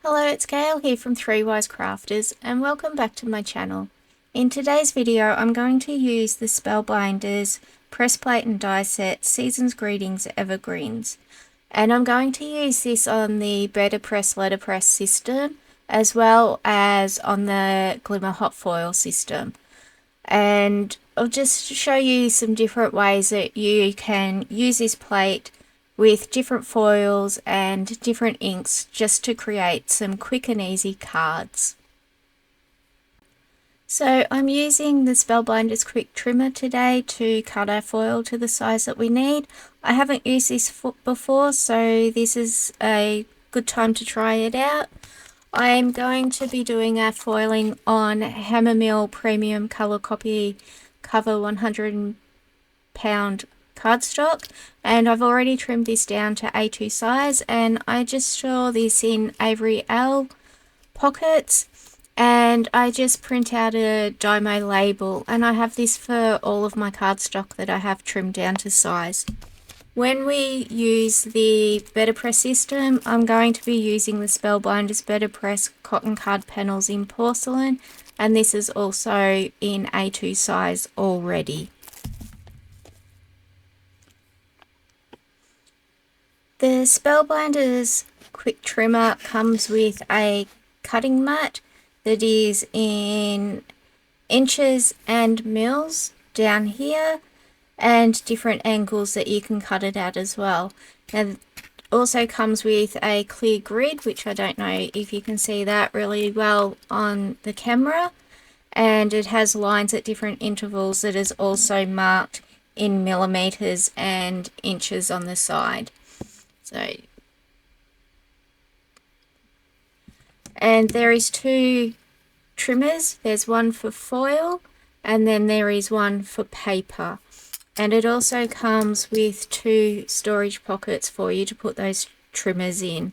Hello, it's Gail here from 3 Wise Crafters and welcome back to my channel. In today's video I'm going to use the Spellbinders Press Plate and Die Set Season's Greetings Evergreens, and I'm going to use this on the BetterPress Letterpress system as well as on the Glimmer hot foil system, and I'll just show you some different ways that you can use this plate with different foils and different inks just to create some quick and easy cards. So I'm using the Spellbinders quick trimmer today to cut our foil to the size that we need. I haven't used this before, so this is a good time to try it out. I'm going to be doing our foiling on Hammermill Premium Colour Copy Cover 100 pound cardstock, and I've already trimmed this down to A2 size, and I just store this in Avery L pockets, and I just print out a Dymo label, and I have this for all of my cardstock that I have trimmed down to size. When we use the BetterPress system, I'm going to be using the Spellbinders BetterPress cotton card panels in porcelain, and this is also in A2 size already. The Spellbinders quick trimmer comes with a cutting mat that is in inches and mils down here, and different angles that you can cut it at as well. And it also comes with a clear grid, which I don't know if you can see that really well on the camera, and it has lines at different intervals that is also marked in millimeters and inches on the side. And there is two trimmers. There's one for foil and then there is one for paper, and it also comes with two storage pockets for you to put those trimmers in.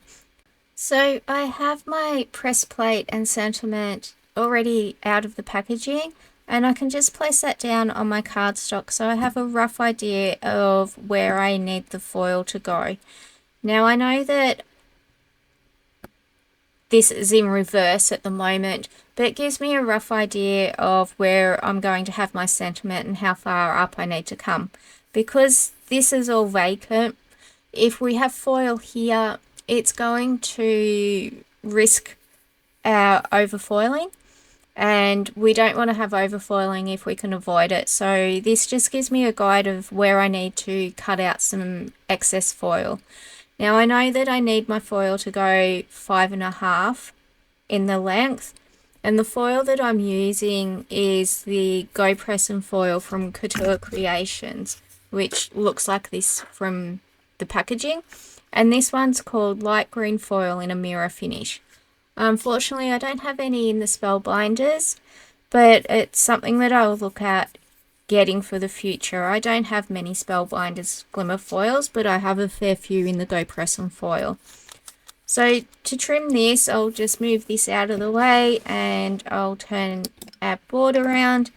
So I have my press plate and sentiment already out of the packaging, and I can just place that down on my cardstock so I have a rough idea of where I need the foil to go. Now I know that this is in reverse at the moment, but it gives me a rough idea of where I'm going to have my sentiment and how far up I need to come. Because this is all vacant, if we have foil here, it's going to risk our overfoiling, and we don't want to have overfoiling if we can avoid it. So this just gives me a guide of where I need to cut out some excess foil. Now I know that I need my foil to go 5.5 in the length, and the foil that I'm using is the Go Press and Foil from Couture Creations, which looks like this from the packaging, and this one's called Light Green Foil in a Mirror Finish. Unfortunately I don't have any in the Spellbinders, but it's something that I'll look at getting for the future. I don't have many Spellbinders Glimmer foils, but I have a fair few in the Go Press and Foil. So to trim this, I'll just move this out of the way and I'll turn our board around.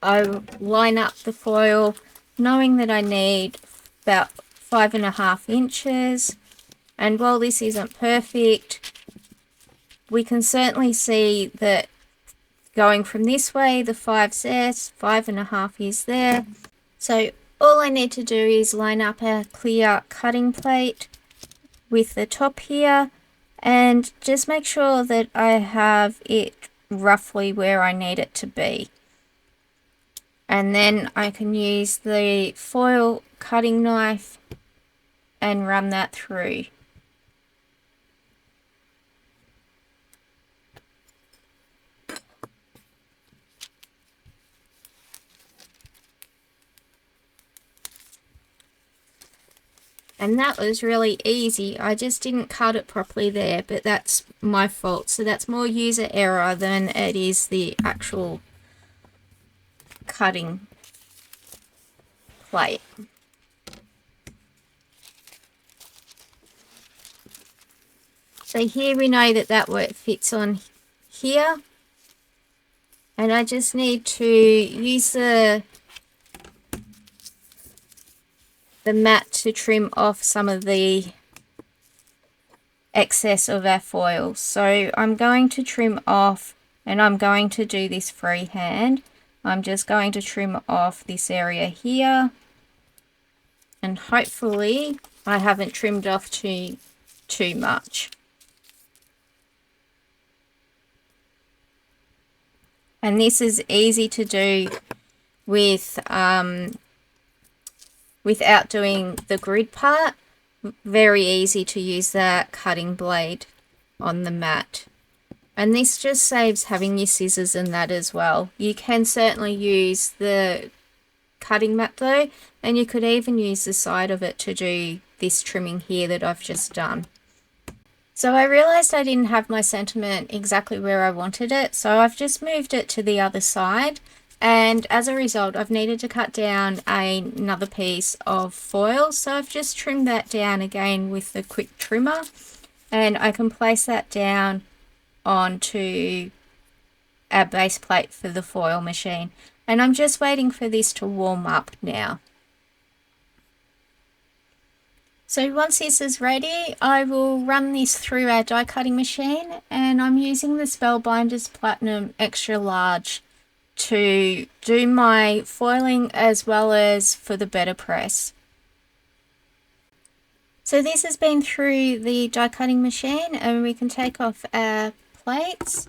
I'll line up the foil knowing that I need about 5.5 inches, and while this isn't perfect, we can certainly see that going from this way, the 5's there, 5.5 is there. So all I need to do is line up a clear cutting plate with the top here, and just make sure that I have it roughly where I need it to be. And then I can use the foil cutting knife and run that through. And that was really easy. I just didn't cut it properly there, but that's my fault. So that's more user error than it is the actual cutting plate. So here we know that that fits on here. And I just need to use the mat to trim off some of the excess of our foil. So I'm going to trim off, and I'm going to do this freehand. I'm just going to trim off this area here, and hopefully I haven't trimmed off too much. And this is easy to do with without doing the grid part. Very easy to use that cutting blade on the mat. And this just saves having your scissors and that as well. You can certainly use the cutting mat though, and you could even use the side of it to do this trimming here that I've just done. So I realized I didn't have my sentiment exactly where I wanted it, so I've just moved it to the other side, and as a result I've needed to cut down another piece of foil. So I've just trimmed that down again with the quick trimmer, and I can place that down onto our base plate for the foil machine, and I'm just waiting for this to warm up now. So once this is ready, I will run this through our die cutting machine, and I'm using the Spellbinders Platinum Extra Large to do my foiling as well as for the BetterPress. So this has been through the die cutting machine, and we can take off our plates.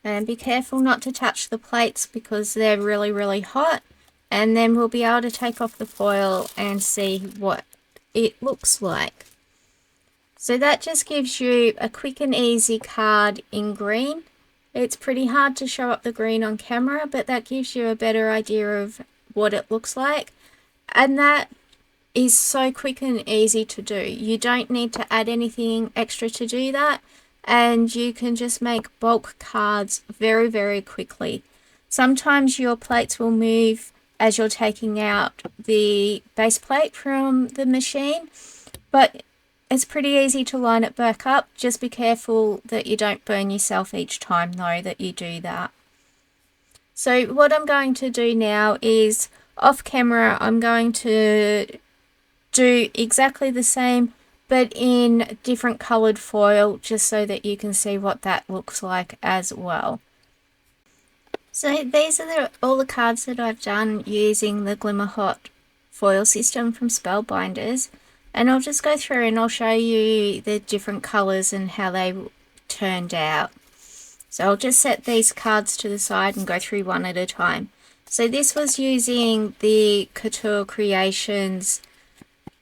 And be careful not to touch the plates because they're really hot. And then we'll be able to take off the foil and see what it looks like. So that just gives you a quick and easy card in green. It's pretty hard to show up the green on camera, but that gives you a better idea of what it looks like. And that is so quick and easy to do. You don't need to add anything extra to do that, and you can just make bulk cards very quickly. Sometimes your plates will move as you're taking out the base plate from the machine, but it's pretty easy to line it back up. Just be careful that you don't burn yourself each time though that you do that. So what I'm going to do now is, off camera, I'm going to do exactly the same but in different coloured foil, just so that you can see what that looks like as well. So these are all the cards that I've done using the Glimmer Hot foil system from Spellbinders, and I'll just go through and I'll show you the different colours and how they turned out. So I'll just set these cards to the side and go through one at a time. So this was using the Couture Creations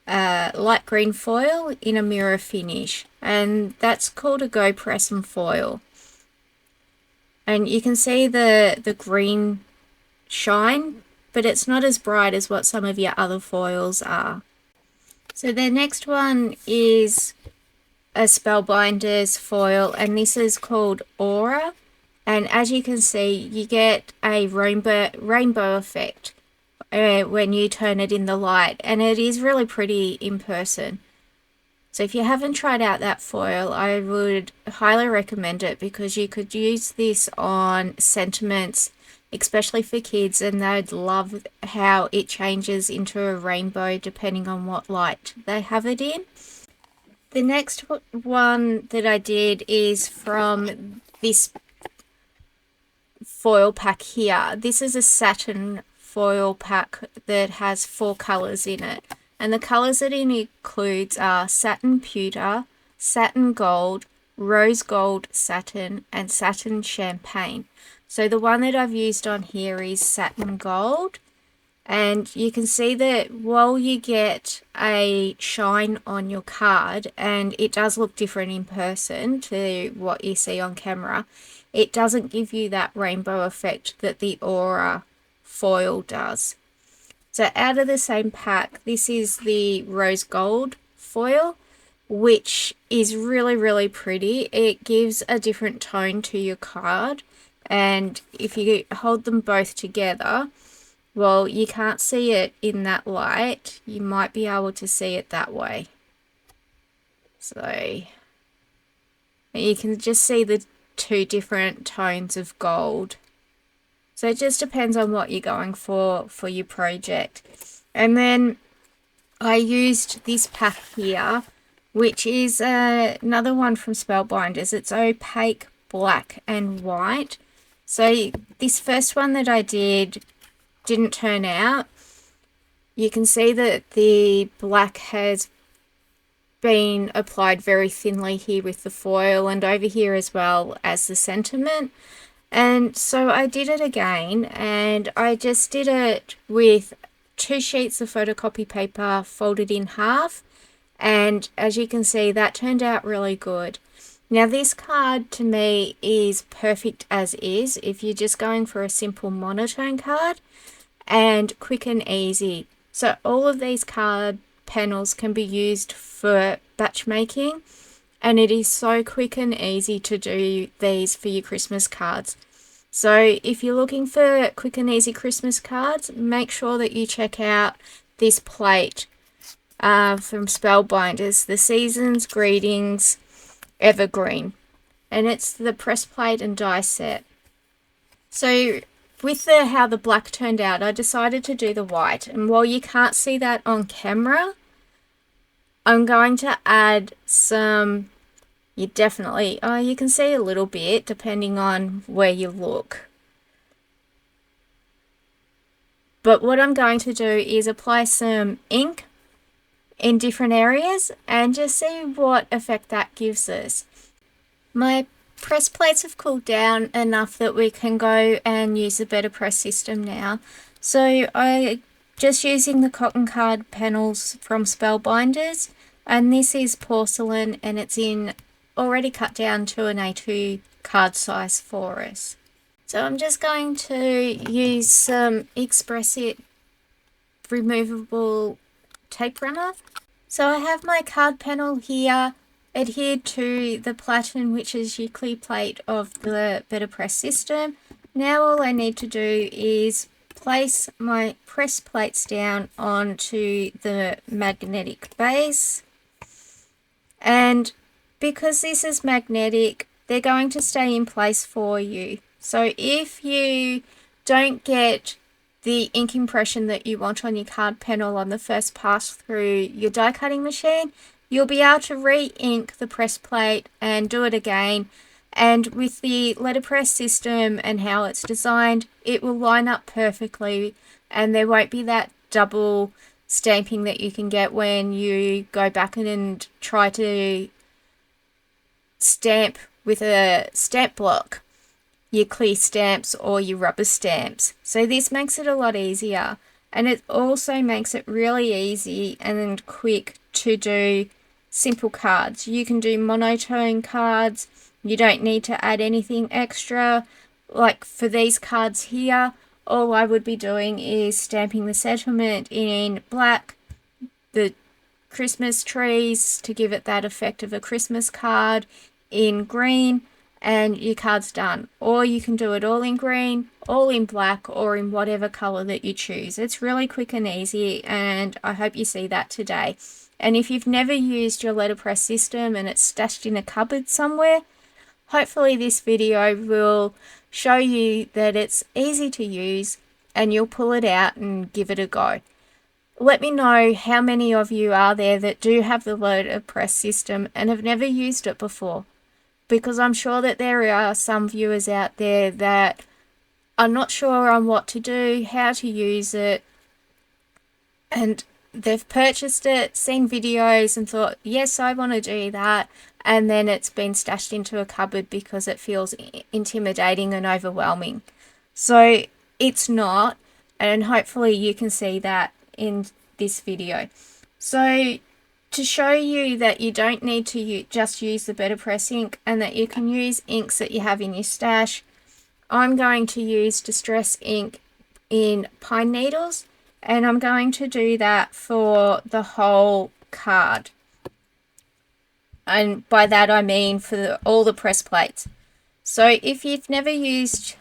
light green foil in a mirror finish, and that's called a Go Press and Foil. And you can see the green shine, but it's not as bright as what some of your other foils are. So the next one is a Spellbinders foil, and this is called Aura. And as you can see, you get a rainbow effect when you turn it in the light, and it is really pretty in person. So if you haven't tried out that foil, I would highly recommend it, because you could use this on sentiments, especially for kids, and they'd love how it changes into a rainbow depending on what light they have it in. The next one that I did is from this foil pack here. This is a Satin foil pack that has 4 colours in it. And the colours that it includes are Satin Pewter, Satin Gold, Rose Gold Satin, and Satin Champagne. So the one that I've used on here is Satin Gold. And you can see that while you get a shine on your card, and it does look different in person to what you see on camera, it doesn't give you that rainbow effect that the Aura foil does. So out of the same pack, this is the Rose Gold foil, which is really pretty. It gives a different tone to your card, and if you hold them both together, well, you can't see it in that light. You might be able to see it that way. So you can just see the 2 different tones of gold. So it just depends on what you're going for your project. And then I used this pack here which is another one from Spellbinders. It's opaque, black and white. So this first one that I didn't turn out. You can see that the black has been applied very thinly here with the foil, and over here as well as the sentiment. And so I did it again, and I just did it with 2 sheets of photocopy paper folded in half, and as you can see, that turned out really good. Now this card to me is perfect as is if you're just going for a simple monotone card and quick and easy. So all of these card panels can be used for batch making, and it is so quick and easy to do these for your Christmas cards. So if you're looking for quick and easy Christmas cards, make sure that you check out this plate from Spellbinders, the Seasons Greetings Evergreen, and it's the press plate and die set. So with how the black turned out, I decided to do the white, and while you can't see that on camera, I'm going to add some, you can see a little bit depending on where you look. But what I'm going to do is apply some ink in different areas and just see what effect that gives us. My press plates have cooled down enough that we can go and use the BetterPress system now. So I just using the cotton card panels from Spellbinders, and this is porcelain and it's in already cut down to an A2 card size for us. So I'm just going to use some Express It removable tape runner. So I have my card panel here adhered to the platen, which is your clear plate of the BetterPress system. Now all I need to do is place my press plates down onto the magnetic base, and because this is magnetic, they're going to stay in place for you. So if you don't get the ink impression that you want on your card panel on the first pass through your die cutting machine, you'll be able to re-ink the press plate and do it again. And with the letterpress system and how it's designed, it will line up perfectly, and there won't be that double stamping that you can get when you go back and try to stamp with a stamp block your clear stamps or your rubber stamps. So this makes it a lot easier, and it also makes it really easy and quick to do simple cards. You can do monotone cards. You don't need to add anything extra. Like for these cards here, all I would be doing is stamping the sentiment in black, the Christmas trees to give it that effect of a Christmas card in green, and your card's done. Or you can do it all in green, all in black, or in whatever color that you choose. It's really quick and easy, and I hope you see that today. And if you've never used your letterpress system and it's stashed in a cupboard somewhere, hopefully this video will show you that it's easy to use and you'll pull it out and give it a go. Let me know how many of you are there that do have the letterpress system and have never used it before, because I'm sure that there are some viewers out there that are not sure on what to do, how to use it, and they've purchased it, seen videos and thought, yes, I want to do that, and then it's been stashed into a cupboard because it feels intimidating and overwhelming. So it's not, and hopefully you can see that in this video. So to show you that you don't need to just use the BetterPress ink and that you can use inks that you have in your stash, I'm going to use Distress ink in pine needles, and I'm going to do that for the whole card. And by that I mean for all the press plates. So if you've never used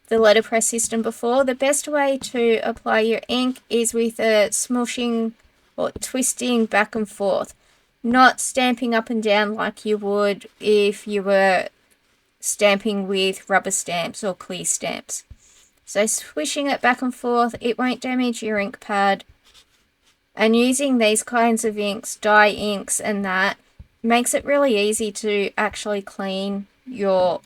the letterpress system before, the best way to apply your ink is with a smooshing or twisting back and forth, not stamping up and down like you would if you were stamping with rubber stamps or clear stamps. So swishing it back and forth, it won't damage your ink pad. And using these kinds of inks, dye inks and that, makes it really easy to actually clean your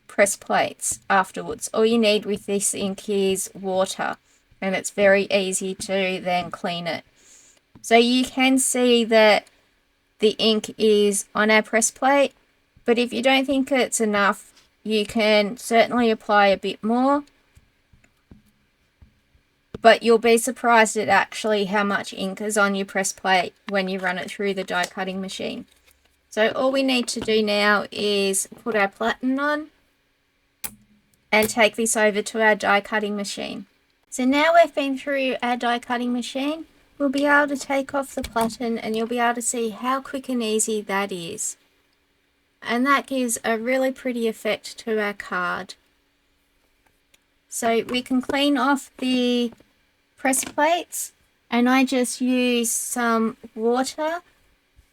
press plates afterwards. All you need with this ink is water, and it's very easy to then clean it. So you can see that the ink is on our press plate, but if you don't think it's enough, you can certainly apply a bit more. But you'll be surprised at actually how much ink is on your press plate when you run it through the die cutting machine. So all we need to do now is put our platen on and take this over to our die cutting machine. So now we've been through our die cutting machine, we'll be able to take off the platen and you'll be able to see how quick and easy that is. And that gives a really pretty effect to our card. So we can clean off the press plates, and I just use some water,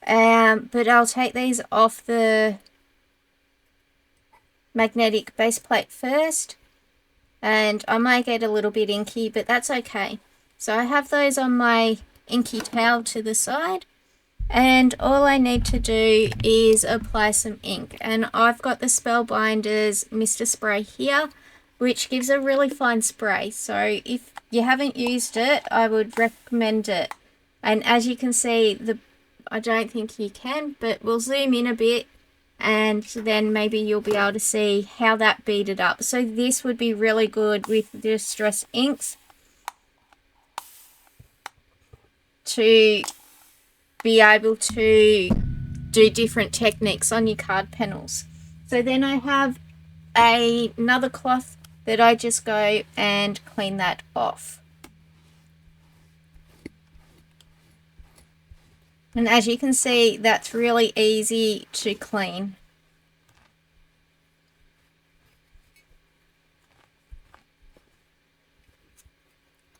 but I'll take these off the magnetic base plate first, and I might get a little bit inky, but that's okay. So I have those on my inky towel to the side, and all I need to do is apply some ink, and I've got the Spellbinders Mr. Spray here, which gives a really fine spray. So if you haven't used it, I would recommend it. And as you can see, I don't think you can, but we'll zoom in a bit and then maybe you'll be able to see how that beaded up. So this would be really good with distress inks to be able to do different techniques on your card panels. So then I have another cloth that I just go and clean that off. And as you can see, that's really easy to clean.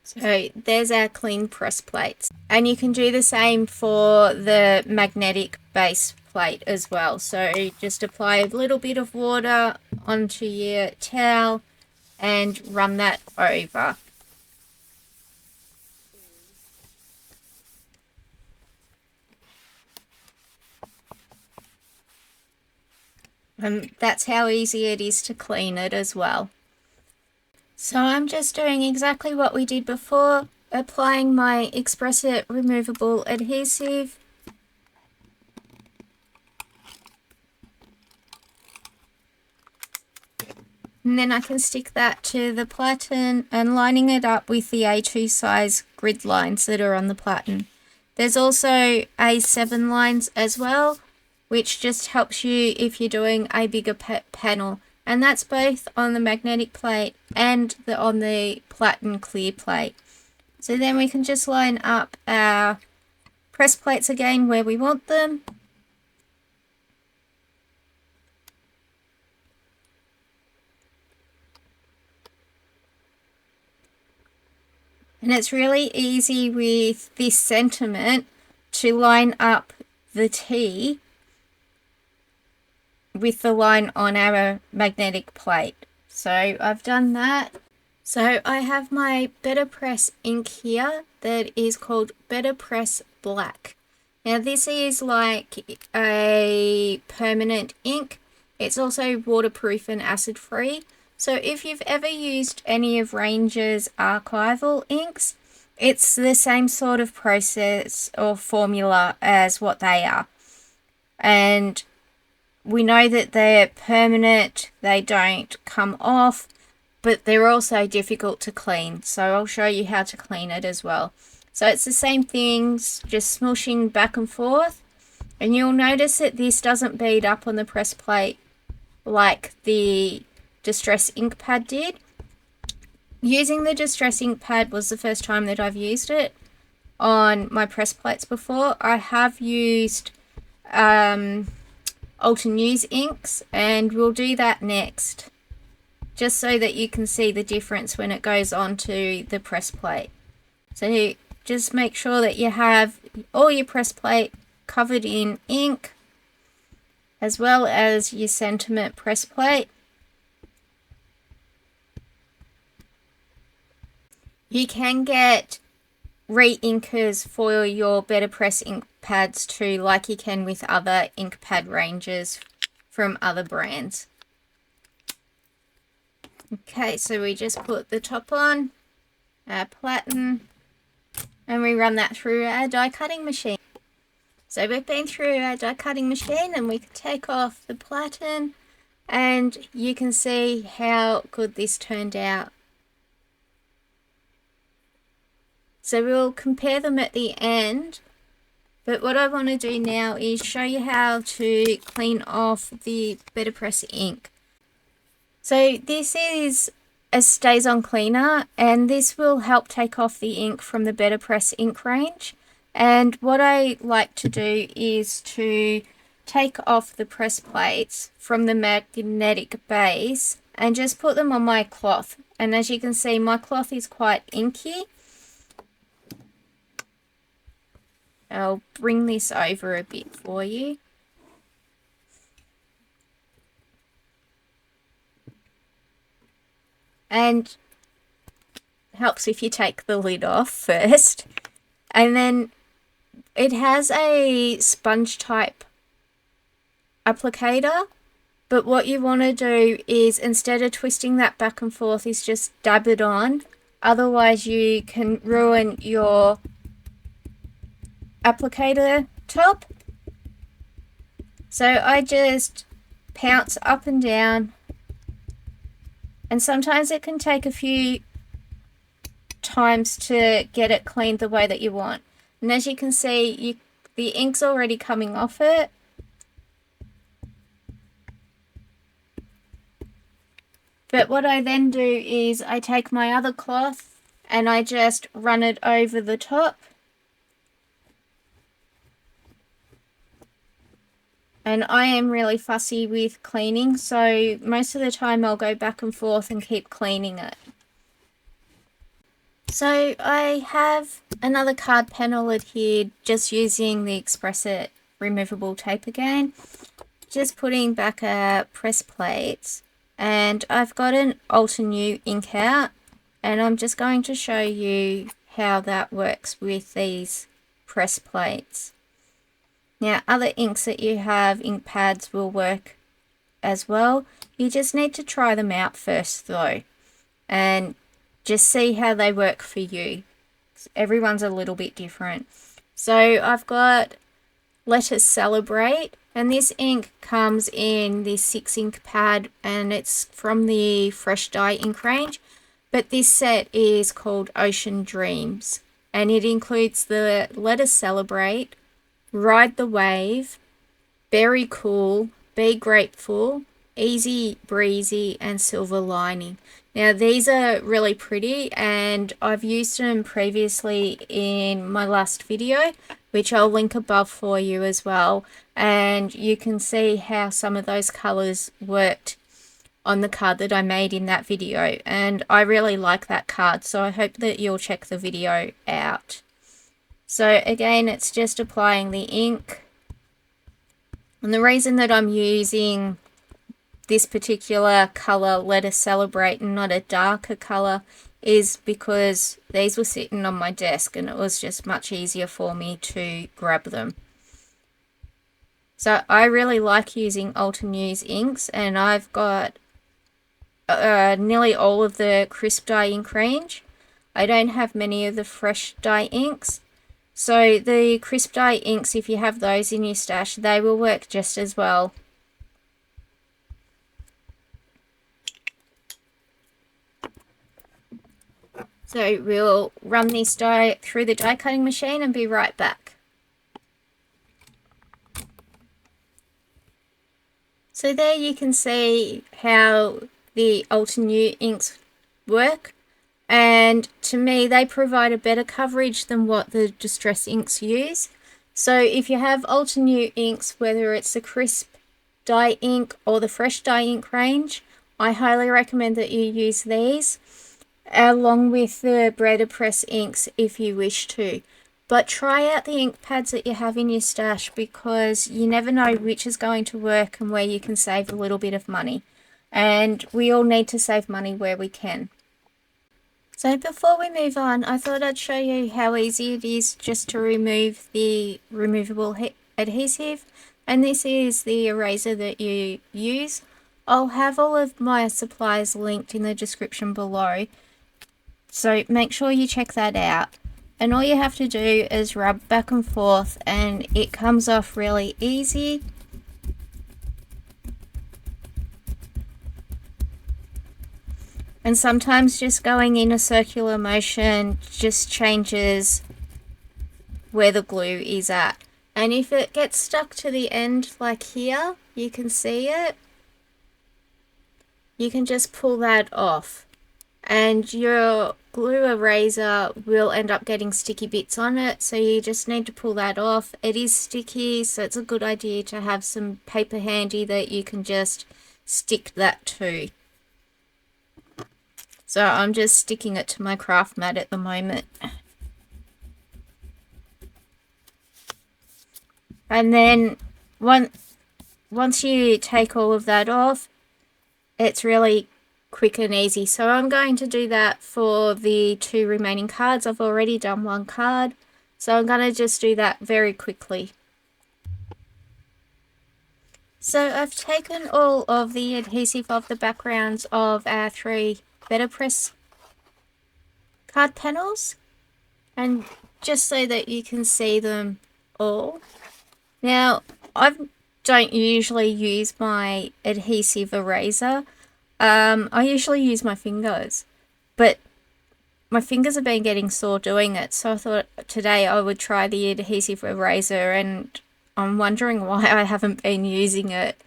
So there's our clean press plates. And you can do the same for the magnetic base plate as well. So just apply a little bit of water onto your towel and run that over. And that's how easy it is to clean it as well. So I'm just doing exactly what we did before, applying my Express-It removable adhesive. And then I can stick that to the platen and lining it up with the A2 size grid lines that are on the platen. There's also A7 lines as well, which just helps you if you're doing a bigger panel. And that's both on the magnetic plate and on the platen clear plate. So then we can just line up our press plates again where we want them. And it's really easy with this sentiment to line up the T with the line on our magnetic plate. So I've done that. So I have my BetterPress ink here that is called BetterPress Black. Now this is like a permanent ink. It's also waterproof and acid free. So if you've ever used any of Ranger's archival inks, it's the same sort of process or formula as what they are. And we know that they're permanent, they don't come off, but they're also difficult to clean. So I'll show you how to clean it as well. So it's the same things, just smooshing back and forth. And you'll notice that this doesn't bead up on the press plate like the Distress ink pad did. Using the Distress ink pad was the first time that I've used it on my press plates before. I have used Alton News inks, and we'll do that next, just so that you can see the difference when it goes onto the press plate. So just make sure that you have all your press plate covered in ink, as well as your sentiment press plate. You can get re-inkers for your BetterPress ink pads too, like you can with other ink pad ranges from other brands. Okay, so we just put the top on, our platen, and we run that through our die cutting machine. So we've been through our die cutting machine, and we can take off the platen, and you can see how good this turned out. So we'll compare them at the end, but what I want to do now is show you how to clean off the BetterPress ink. So this is a stays on cleaner, and this will help take off the ink from the BetterPress ink range. And what I like to do is to take off the press plates from the magnetic base and just put them on my cloth. And as you can see, my cloth is quite inky. I'll bring this over a bit for you. And helps if you take the lid off first. And then it has a sponge type applicator, but what you want to do is, instead of twisting that back and forth, is just dab it on. Otherwise you can ruin your applicator top. So I just pounce up and down, and sometimes it can take a few times to get it cleaned the way that you want. And as you can see, the ink's already coming off it. But what I then do is I take my other cloth and I just run it over the top. And I am really fussy with cleaning, so most of the time I'll go back and forth and keep cleaning it. So I have another card panel adhered, just using the Express It removable tape again. Just putting back our press plates, and I've got an Altenew ink out, and I'm just going to show you how that works with these press plates. Now, other inks that you have, ink pads, will work as well. You just need to try them out first though, and just see how they work for you. Everyone's a little bit different. So I've got Let Us Celebrate, and this ink comes in this 6 ink pad, and it's from the Fresh Dye ink range. But this set is called Ocean Dreams, and it includes the Let Us Celebrate, Ride the Wave, Very Cool, Be Grateful, Easy Breezy, and Silver Lining. Now these are really pretty, and I've used them previously in my last video, which I'll link above for you as well, and you can see how some of those colours worked on the card that I made in that video, and I really like that card, so I hope that you'll check the video out. So again, it's just applying the ink, and the reason that I'm using this particular colour, Let Us Celebrate, and not a darker colour, is because these were sitting on my desk and it was just much easier for me to grab them. So I really like using Altenew's inks, and I've got nearly all of the crisp dye ink range. I don't have many of the fresh dye inks. So the crisp dye inks, if you have those in your stash, they will work just as well. So we'll run this dye through the die cutting machine and be right back. So there you can see how the Altenew inks work, and to me they provide a better coverage than what the Distress inks use. So if you have Altenew inks, whether it's the crisp dye ink or the fresh dye ink range, I highly recommend that you use these along with the BetterPress inks if you wish to. But try out the ink pads that you have in your stash, because you never know which is going to work and where you can save a little bit of money. And we all need to save money where we can. So before we move on, I thought I'd show you how easy it is just to remove the removable adhesive. And this is the eraser that you use. I'll have all of my supplies linked in the description below, so make sure you check that out. And all you have to do is rub back and forth and it comes off really easy. And sometimes just going in a circular motion just changes where the glue is at. And if it gets stuck to the end like here, you can see it, you can just pull that off. And your glue eraser will end up getting sticky bits on it, so you just need to pull that off. It is sticky, so it's a good idea to have some paper handy that you can just stick that to. So I'm just sticking it to my craft mat at the moment. And then once you take all of that off, it's really quick and easy. So I'm going to do that for the 2 remaining cards. I've already done 1 card, so I'm going to just do that very quickly. So I've taken all of the adhesive off the backgrounds of our 3 BetterPress card panels, and just so that you can see them all. Now, I don't usually use my adhesive eraser. I usually use my fingers, but my fingers have been getting sore doing it, so I thought today I would try the adhesive eraser, and I'm wondering why I haven't been using it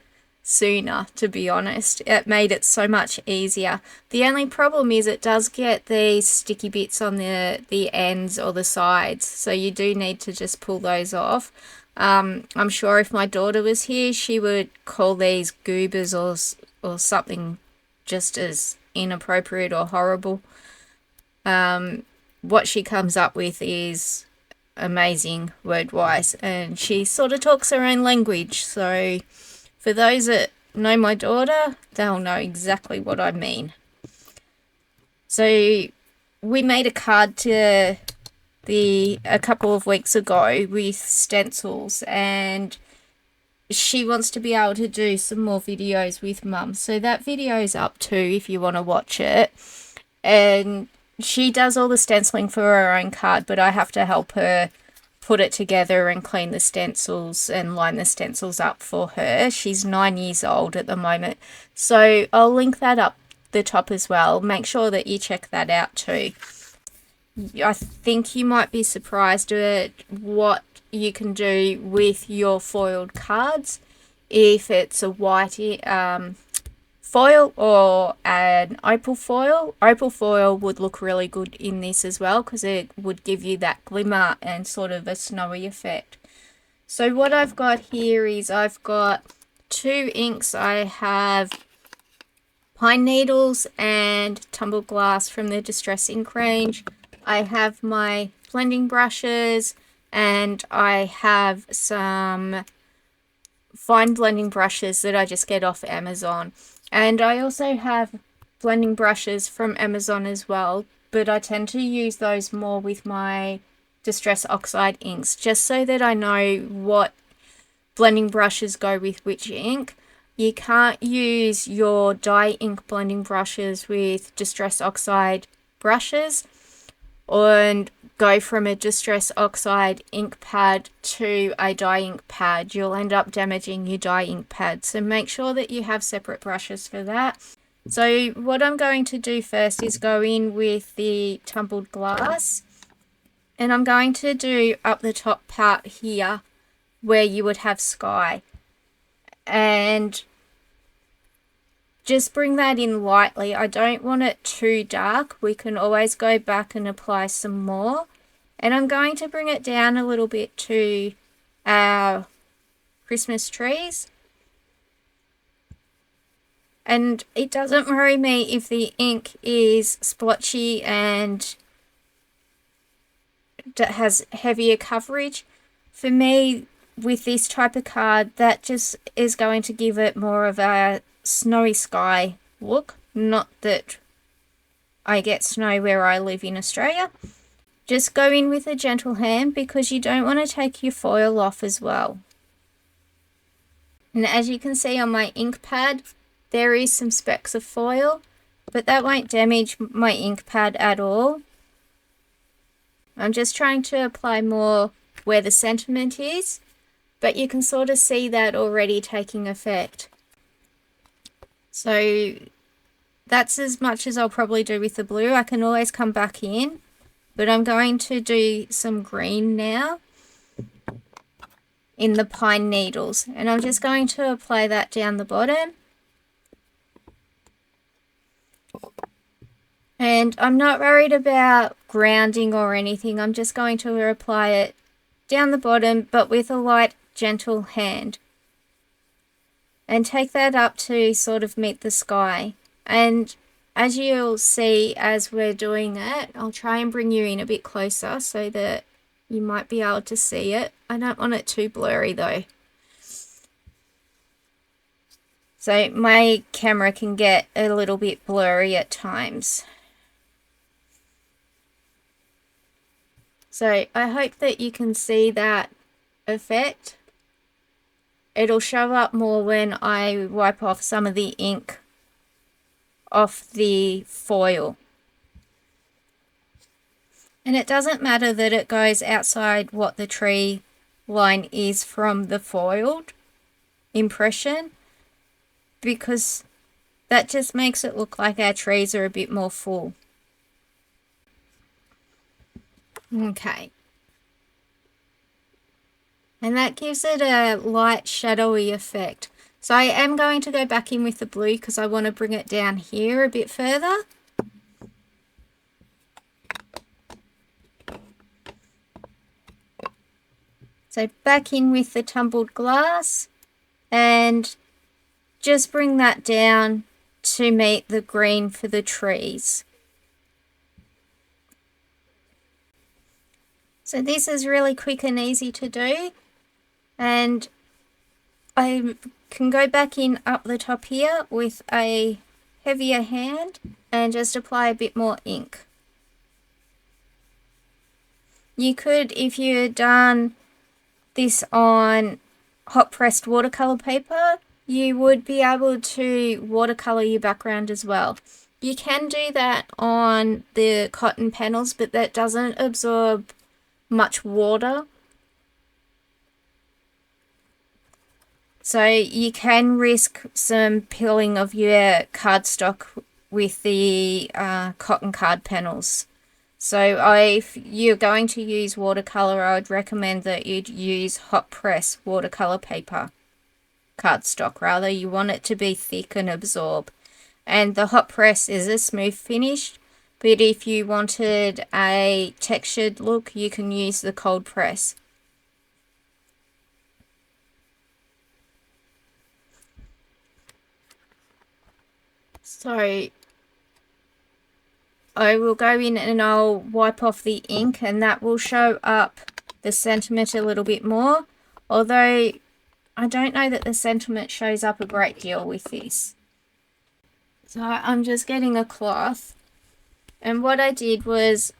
sooner, to be honest. It made it so much easier. The only problem is it does get these sticky bits on the ends or the sides, so you do need to just pull those off. I'm sure if my daughter was here, she would call these goobers or something just as inappropriate or horrible. What she comes up with is amazing word-wise, and she sort of talks her own language, so for those that know my daughter, they'll know exactly what I mean. So we made a card to a couple of weeks ago with stencils, and she wants to be able to do some more videos with Mum, so that video's up too if you want to watch it. And she does all the stenciling for her own card, but I have to help her put it together and clean the stencils and line the stencils up for her. She's 9 years old at the moment, so I'll link that up the top as well. Make sure that you check that out too. I think you might be surprised at what you can do with your foiled cards if it's a white foil or an opal foil. Opal foil would look really good in this as well because it would give you that glimmer and sort of a snowy effect. So what I've got here is I've got 2 inks. I have Pine Needles and Tumbled Glass from the Distress Ink range. I have my blending brushes, and I have some fine blending brushes that I just get off Amazon. And I also have blending brushes from Amazon as well, but I tend to use those more with my Distress Oxide inks, just so that I know what blending brushes go with which ink. You can't use your dye ink blending brushes with Distress Oxide brushes and go from a Distress Oxide ink pad to a dye ink pad. You'll end up damaging your dye ink pad, so make sure that you have separate brushes for that. So what I'm going to do first is go in with the Tumbled Glass, and I'm going to do up the top part here where you would have sky, and just bring that in lightly. I don't want it too dark. We can always go back and apply some more. And I'm going to bring it down a little bit to our Christmas trees. And it doesn't worry me if the ink is splotchy and has heavier coverage. For me, with this type of card, that just is going to give it more of a snowy sky look. Not that I get snow where I live in Australia. Just go in with a gentle hand because you don't want to take your foil off as well. And as you can see on my ink pad, there is some specks of foil, but that won't damage my ink pad at all. I'm just trying to apply more where the sentiment is, but you can sort of see that already taking effect. So that's as much as I'll probably do with the blue. I can always come back in, but I'm going to do some green now in the pine needles, and I'm just going to apply that down the bottom. And I'm not worried about grounding or anything. I'm just going to apply it down the bottom, but with a light, gentle hand. And take that up to sort of meet the sky. And as you'll see as we're doing that, I'll try and bring you in a bit closer so that you might be able to see it. I don't want it too blurry though. So my camera can get a little bit blurry at times. So I hope that you can see that effect. It'll show up more when I wipe off some of the ink off the foil. And it doesn't matter that it goes outside what the tree line is from the foiled impression, because that just makes it look like our trees are a bit more full. Okay. And that gives it a light shadowy effect. So I am going to go back in with the blue because I want to bring it down here a bit further. So back in with the tumbled glass and just bring that down to meet the green for the trees. So this is really quick and easy to do, and I can go back in up the top here with a heavier hand and just apply a bit more ink. You could, if you had done this on hot pressed watercolor paper, you would be able to watercolor your background as well. You can do that on the cotton panels, but that doesn't absorb much water, so you can risk some peeling of your cardstock with the cotton card panels. So if you're going to use watercolor, I would recommend that you'd use hot press watercolor paper cardstock. Rather, you want it to be thick and absorb, and the hot press is a smooth finish. But if you wanted a textured look, you can use the cold press. So I will go in and I'll wipe off the ink, and that will show up the sentiment a little bit more. Although I don't know that the sentiment shows up a great deal with this. So I'm just getting a cloth. And what I did was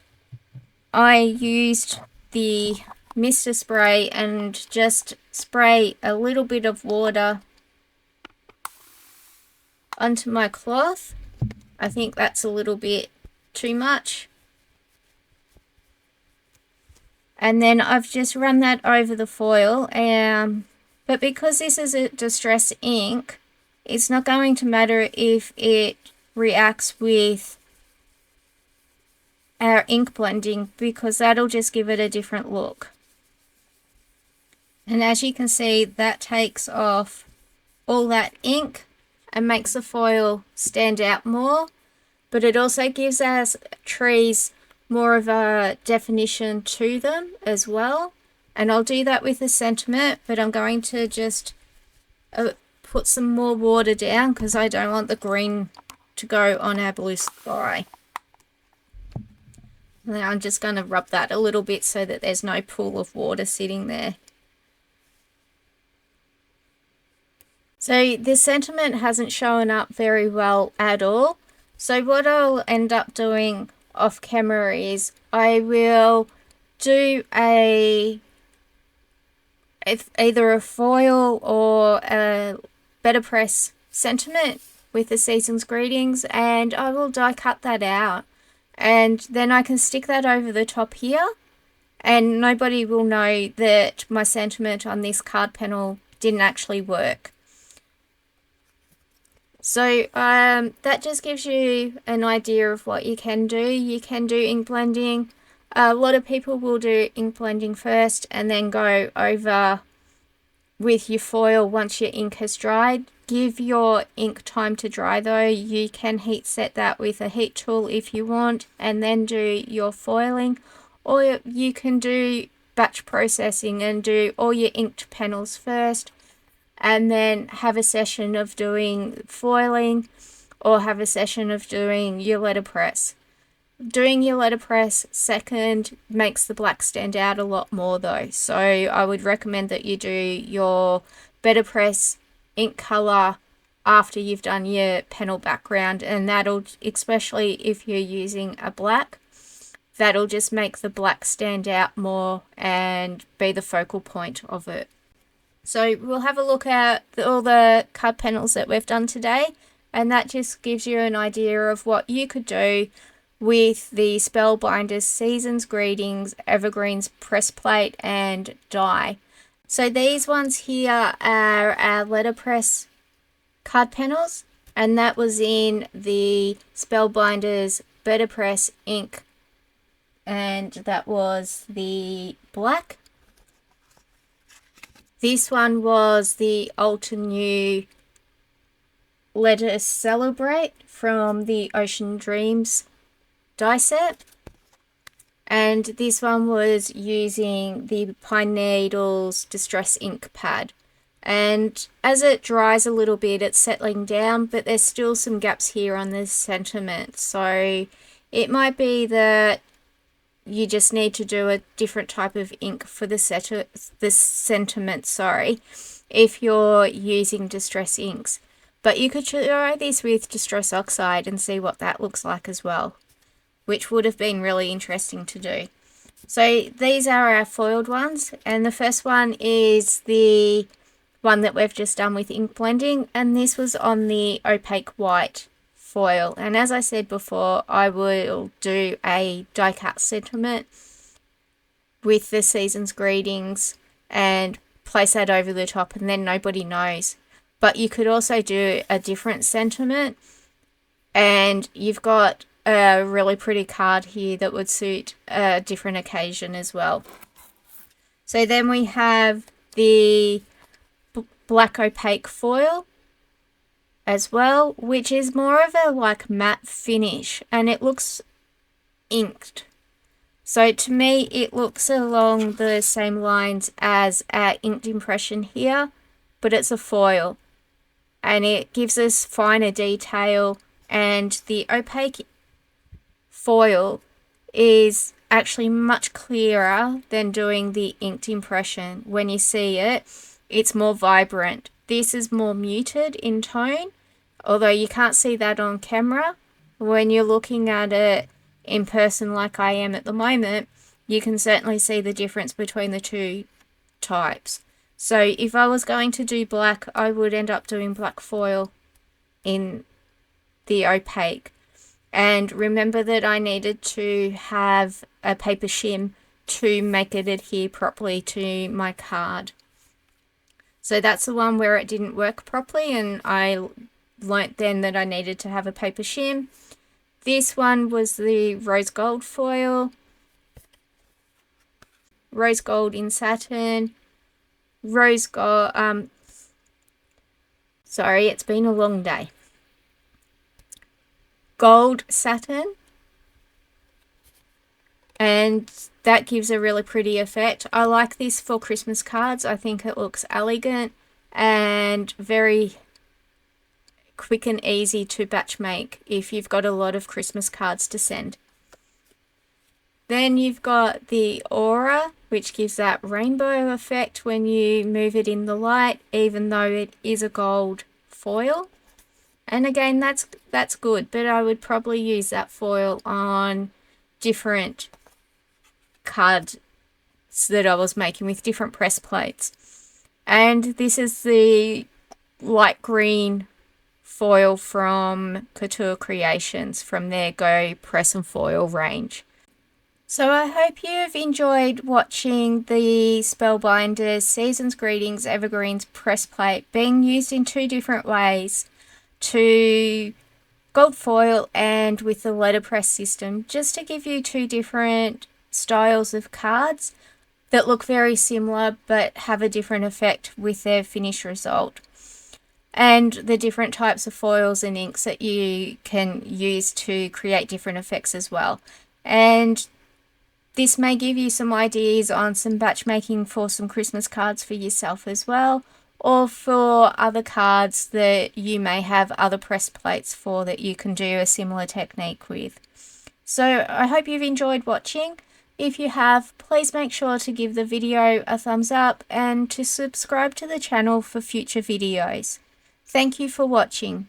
I used the mister spray and just spray a little bit of water onto my cloth. I think that's a little bit too much. And then I've just run that over the foil. But because this is a distress ink, it's not going to matter if it reacts with our ink blending, because that'll just give it a different look. And as you can see, that takes off all that ink and makes the foil stand out more, but it also gives our trees more of a definition to them as well. And I'll do that with the sentiment, but I'm going to just put some more water down because I don't want the green to go on our blue sky. Now I'm just going to rub that a little bit so that there's no pool of water sitting there. So the sentiment hasn't shown up very well at all, So what I'll end up doing off camera is I will do either a foil or a BetterPress sentiment with the season's greetings, and I will die cut that out, and then I can stick that over the top here, and nobody will know that my sentiment on this card panel didn't actually work. So that just gives you an idea of what you can do. You can do ink blending. A lot of people will do ink blending first and then go over with your foil once your ink has dried. Give your ink time to dry though. You can heat set that with a heat tool if you want, and then do your foiling, or you can do batch processing and do all your inked panels first and then have a session of doing foiling, or have a session of doing your letterpress. Doing your letterpress second makes the black stand out a lot more though, so I would recommend that you do your BetterPress ink color after you've done your panel background, and that'll, especially if you're using a black, that'll just make the black stand out more and be the focal point of it. So we'll have a look at all the card panels that we've done today, and that just gives you an idea of what you could do with the Spellbinders Seasons Greetings Evergreens Press Plate and die. So these ones here are our letterpress card panels, and that was in the Spellbinders BetterPress ink, and that was the black. This one was the Ultra New Let Us Celebrate from the Ocean Dreams die set. And this one was using the Pine Needles Distress Ink pad. And as it dries a little bit, it's settling down, but there's still some gaps here on this sentiment. So it might be that you just need to do a different type of ink for the sentiment, if you're using distress inks. But you could try this with Distress Oxide and see what that looks like as well, which would have been really interesting to do. So these are our foiled ones, and the first one is the one that we've just done with ink blending, and this was on the opaque white foil. And as I said before, I will do a die cut sentiment with the season's greetings and place that over the top, and then nobody knows. But you could also do a different sentiment, and you've got a really pretty card here that would suit a different occasion as well. So then we have the black opaque foil as well, which is more of a like matte finish, and it looks inked. So to me it looks along the same lines as our inked impression here, but it's a foil and it gives us finer detail, and the opaque foil is actually much clearer than doing the inked impression. When you see it, it's more vibrant. This is more muted in tone, although you can't see that on camera. When you're looking at it in person like I am at the moment, you can certainly see the difference between the two types. So if I was going to do black, I would end up doing black foil in the opaque. And remember that I needed to have a paper shim to make it adhere properly to my card. So that's the one where it didn't work properly, and I learnt then that I needed to have a paper shim. This one was the rose gold foil, rose gold in satin, rose gold, sorry, it's been a long day. Gold satin, and that gives a really pretty effect. I like this for Christmas cards. I think it looks elegant and very quick and easy to batch make if you've got a lot of Christmas cards to send. Then you've got the aura, which gives that rainbow effect when you move it in the light, even though it is a gold foil. And again, that's good, but I would probably use that foil on different cards that I was making with different press plates. And this is the light green foil from Couture Creations from their Go Press and Foil range. So I hope you've enjoyed watching the Spellbinders Season's Greetings Evergreens press plate being used in two different ways, to gold foil and with the letterpress system, just to give you two different styles of cards that look very similar but have a different effect with their finished result, and the different types of foils and inks that you can use to create different effects as well. And this may give you some ideas on some batch making for some Christmas cards for yourself as well, or for other cards that you may have other press plates for that you can do a similar technique with. So I hope you've enjoyed watching. If you have, please make sure to give the video a thumbs up and to subscribe to the channel for future videos. Thank you for watching.